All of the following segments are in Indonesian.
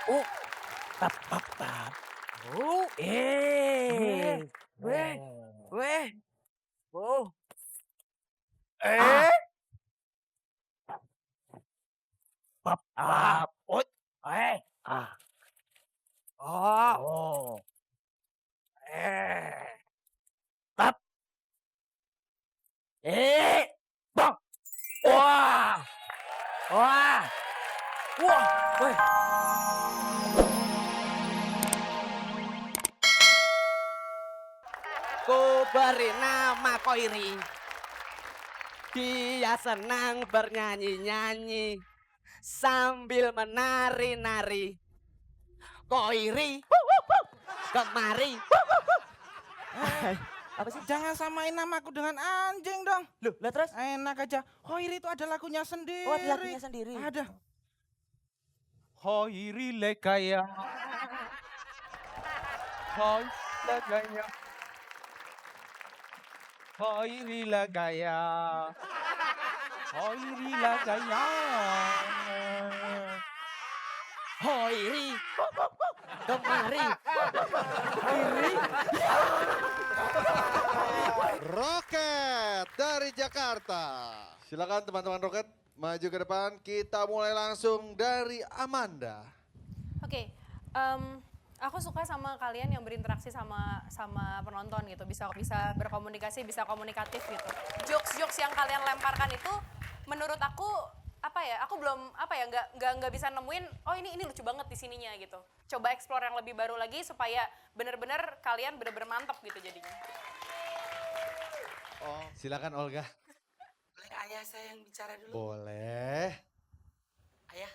Oh, tap tap tap. Oh, weh, weh. Oh, Ah, pap pap. Ot. Ah. Oh, oh. eh. Tap. Eh. Bang. Wah. Wah. Wah. Weh. Ku beri nama Koiri. Dia senang bernyanyi-nyanyi sambil menari-nari. Koiri, kemari. Apa sih? Jangan samain namaku dengan anjing dong. Loh, lah terus? Enak aja. Hoiri itu ada lagunya sendiri. Oh, ada lagunya sendiri. Ada. Hoiri lekaya. Hoiri lekaya. Hoiri lekaya. Hoiri lekaya. Koiri, kemari. Roket dari Jakarta. Silakan teman-teman Roket maju ke depan. Kita mulai langsung dari Amanda. Oke, aku suka sama kalian yang berinteraksi sama penonton gitu, bisa bisa berkomunikasi, bisa komunikatif gitu. Jokes-jokes yang kalian lemparkan itu, menurut aku apa ya? Aku belum apa ya, nggak bisa nemuin. Oh ini lucu banget di sininya gitu. Coba explore yang lebih baru lagi supaya bener-bener kalian bener-bener mantap gitu jadinya. Oh, silakan Olga. Boleh ayah saya yang bicara dulu? Boleh. Ayah.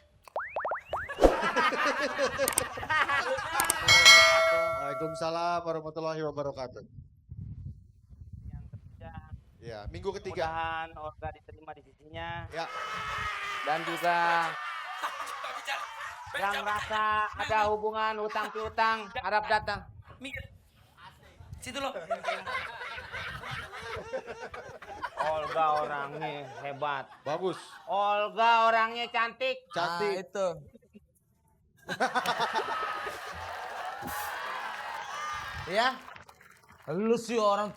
Waalaikumsalam warahmatullahi wabarakatuh. Yang ketiga, Ya, minggu ketiga. mudahan Olga diterima di sisinya Ya, dan juga yang merasa ada hubungan utang piutang harap datang. Minggir. Situ loh. Olga orangnya hebat. bagus. Olga orangnya cantik. Cantik. Itu. Ya, lu sih orang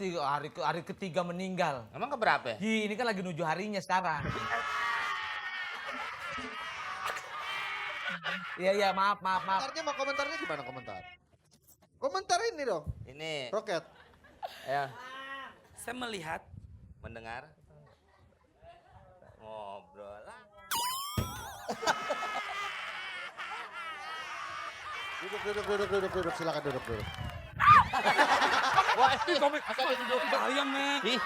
hari ketiga meninggal. Emang keberapa? Ini kan lagi nuju harinya sekarang. Iya, maaf. Komentarnya gimana komentar? Komentar ini dong, Ini Roket. ya Saya melihat mendengar ngobrol lah. Duduk. Silakan duduk. Wah, ini komik duduk bayang nih.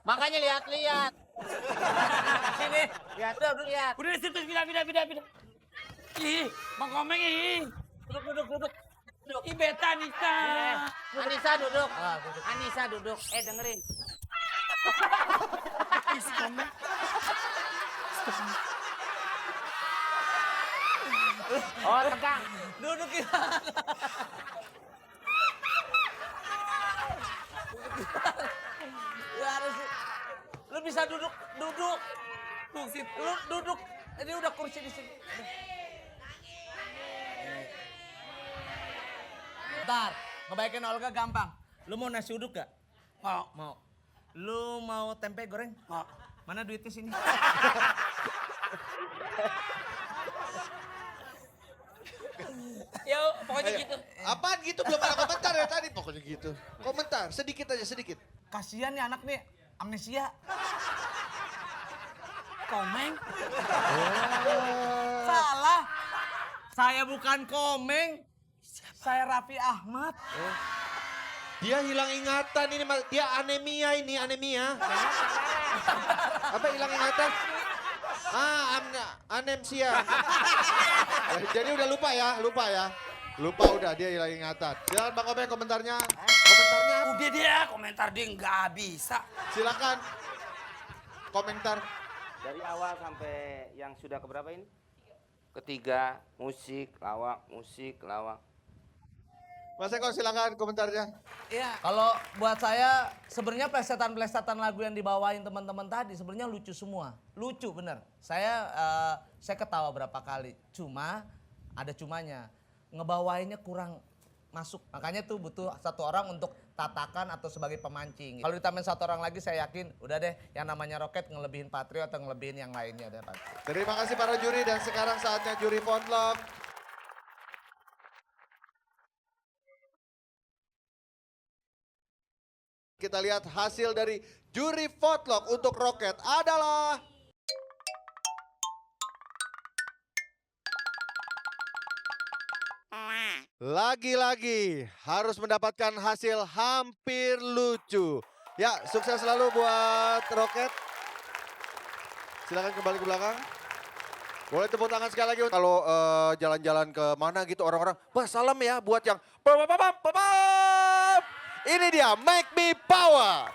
makanya lihat. Sini, lihat. Lihat. Udah di situ pindah. Ih, mau komeng ih. Duduk. Ih, beta Nisa. Anissa duduk. Anissa duduk. Dengerin. Ih, si komeng. Oh, tegang. Duduk ya. Ya harus, lu bisa duduk. Tuh, lu duduk. Ini udah kursi di sini. Bentar, ngebaikin Olga gampang. Lu mau nasi uduk gak? Mau. Lu mau tempe goreng? Mau. Mana duitnya sini? Ya, pokoknya gitu. Apaan gitu? Belum ada komentar ya tadi. Pokoknya gitu. Komentar, sedikit aja, sedikit. Kasihan nih anak nih, amnesia. Komeng. Salah. Saya bukan Komeng. Saya Raffi Ahmad. Dia hilang ingatan ini, dia anemia. Apa hilang ingatan? Anemsia. Jadi udah lupa ya. Lupa udah, dia hilang ingatan. Silakan Bang Obeng komentarnya. Komentarnya apa? Udah dia komentar dia nggak bisa. Silakan. Komentar. Dari awal sampai yang sudah keberapa ini? Ketiga, musik, lawak. Mas Eko silakan komentarnya. Iya. Kalau buat saya sebenarnya plesetan lagu yang dibawain teman-teman tadi sebenarnya lucu semua. Lucu bener. Saya ketawa berapa kali. Cuma ada cumanya. Ngebawainnya kurang masuk. Makanya tuh butuh satu orang untuk tatakan atau sebagai pemancing. Kalau ditambahin satu orang lagi saya yakin udah deh yang namanya Roket ngelebihin Patrio atau ngelebihin yang lainnya deh pasti. Terima kasih para juri dan sekarang saatnya juri Potluck. Kita lihat hasil dari juri Potluck untuk Roket adalah... Lagi-lagi harus mendapatkan hasil hampir lucu. Ya, sukses selalu buat Roket. Silakan kembali ke belakang. Boleh tepuk tangan sekali lagi. Kalau jalan-jalan ke mana gitu orang-orang, wah salam ya buat yang ini dia Make Me Power.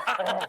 Ada.